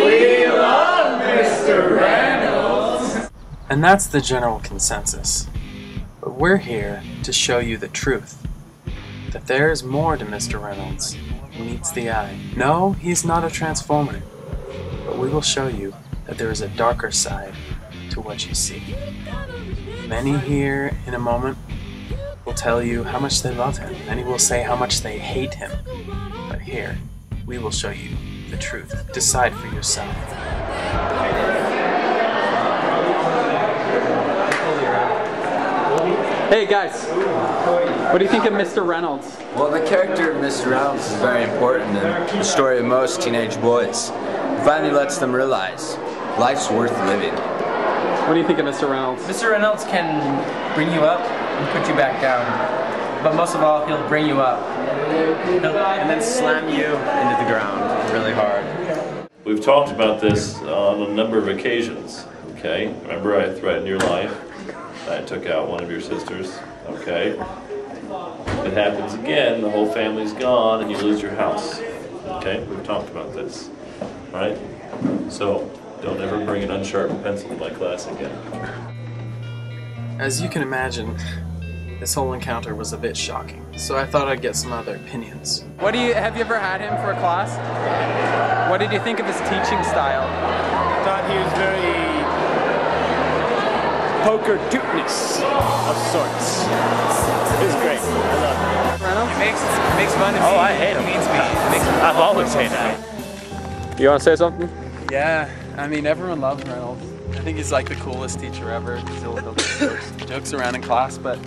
We love Mr. Reynolds! And that's the general consensus. But we're here to show you the truth. That there is more to Mr. Reynolds than meets the eye. No, he's not a transformer. But we will show you that there is a darker side to what you see. Many here in a moment will tell you how much they love him. Many will say how much they hate him. But here, we will show you the truth. Decide for yourself. Hey guys, what do you think of Mr. Reynolds? Well, the character of Mr. Reynolds is very important in the story of most teenage boys. He finally lets them realize life's worth living. What do you think of Mr. Reynolds? Mr. Reynolds can bring you up and put you back down. But most of all, he'll bring you up. And then slam you into the ground really hard. We've talked about this on a number of occasions, okay? Remember I threatened your life? I took out one of your sisters, okay? If it happens again, the whole family's gone and you lose your house, okay? We've talked about this, right? So, don't ever bring an unsharpened pencil to my class again. As you can imagine, this whole encounter was a bit shocking, so I thought I'd get some other opinions. Have you ever had him for a class? What did you think of his teaching style? I thought he was very poker tootness of sorts. It was great. I love it. Reynolds? He makes fun of me. Oh, I hate him. He means me. I've always hated him. You want to say something? Yeah, I mean, everyone loves Reynolds. I think he's like the coolest teacher ever. He'll jokes around in class, but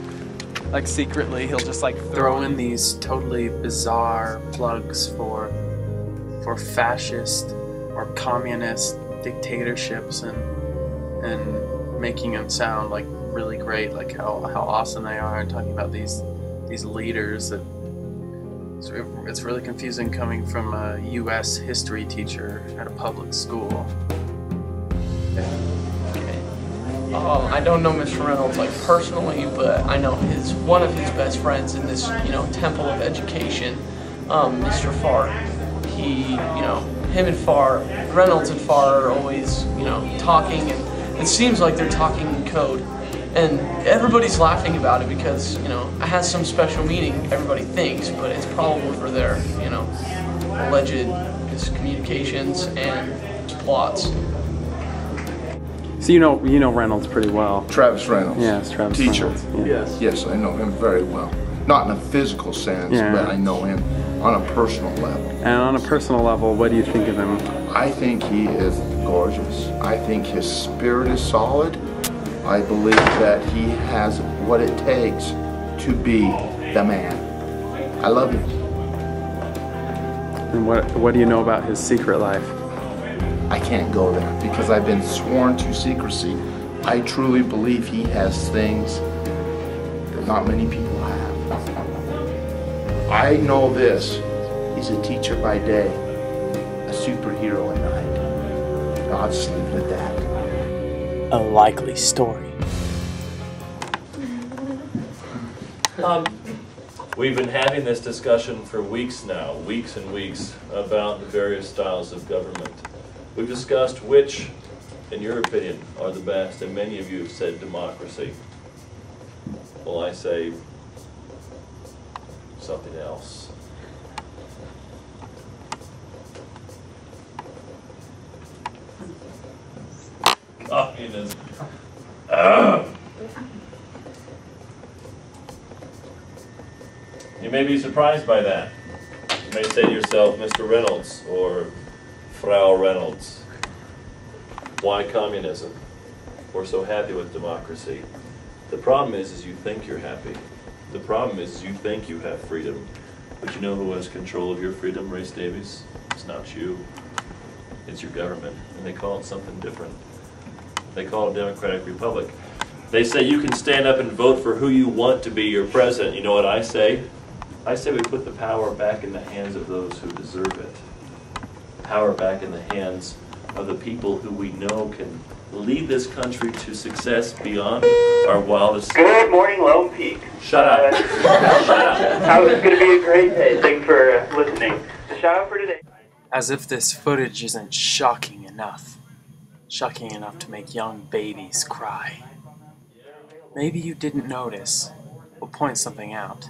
like secretly he'll just like throw in these totally bizarre plugs for fascist or communist dictatorships and making them sound like really great, like how awesome they are, and talking about these leaders that it's really confusing coming from a U.S. history teacher at a public school. I don't know Mr. Reynolds like personally, but I know one of his best friends in this, temple of education, Mr. Farr. Him and Farr, Reynolds and Farr are always, talking, and it seems like they're talking in code. And everybody's laughing about it because, it has some special meaning, everybody thinks, but it's probably for their, alleged miscommunications and plots. So you know Reynolds pretty well. Travis Reynolds. Yes, Travis Teacher. Reynolds. Yeah. Yes, I know him very well. Not in a physical sense, but I know him on a personal level. And on a personal level, what do you think of him? I think he is gorgeous. I think his spirit is solid. I believe that he has what it takes to be the man. I love him. And what do you know about his secret life? I can't go there because I've been sworn to secrecy. I truly believe he has things that not many people have. I know this. He's a teacher by day, a superhero at night. I'll just leave it at that. A likely story. We've been having this discussion for weeks now, weeks and weeks, about the various styles of government. We've discussed which, in your opinion, are the best, and many of you have said democracy. Well, I say something else. Communism. You may be surprised by that. You may say to yourself, Mr. Reynolds, or Frau Reynolds, why communism? We're so happy with democracy. The problem is you think you're happy. The problem is you think you have freedom. But you know who has control of your freedom, Race Davies? It's not you. It's your government. And they call it something different. They call it a democratic republic. They say you can stand up and vote for who you want to be your president. You know what I say? I say we put the power back in the hands of those who deserve it. Power back in the hands of the people who we know can lead this country to success beyond our wildest... Good morning, Lone Peak. Shut up. Shut up. It's going to be a great day. Thanks for listening. The shout out for today. As if this footage isn't shocking enough. enough. Shocking enough to make young babies cry. Maybe you didn't notice. We'll point something out.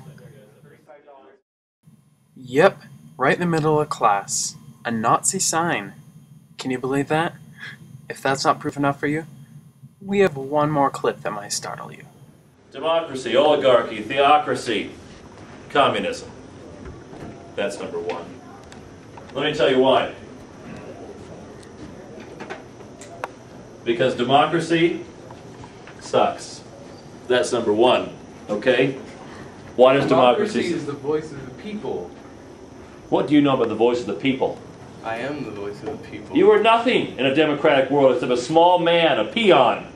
Yep, right in the middle of class. A Nazi sign. Can you believe that? If that's not proof enough for you, we have one more clip that might startle you. Democracy, oligarchy, theocracy, communism. That's number one. Let me tell you why. Because democracy sucks. That's number one, okay? Why does democracy... Democracy is the voice of the people. What do you know about the voice of the people? I am the voice of the people. You are nothing in a democratic world except a small man, a peon.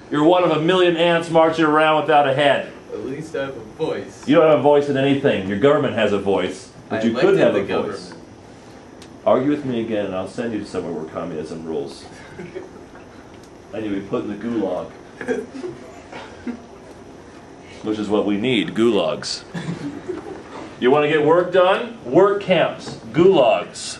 You're one of a million ants marching around without a head. At least I have a voice. You don't have a voice in anything. Your government has a voice, but you could have a voice. Argue with me again and I'll send you somewhere where communism rules. And you'll be put in the gulag. Which is what we need, gulags. You want to get work done? Work camps, gulags.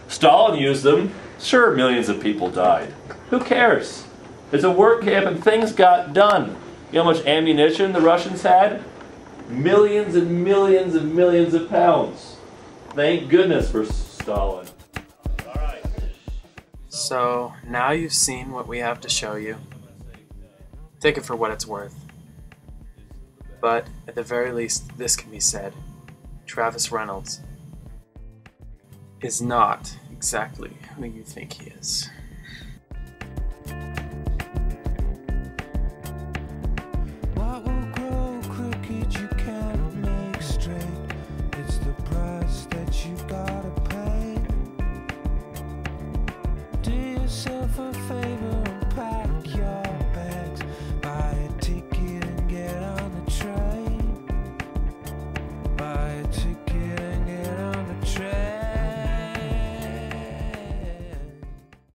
Stalin used them. Sure, millions of people died. Who cares? It's a work camp and things got done. You know how much ammunition the Russians had? Millions and millions and millions of pounds. Thank goodness for Stalin. Alright. So, now you've seen what we have to show you. Take it for what it's worth. But, at the very least, this can be said. Travis Reynolds is not exactly who you think he is.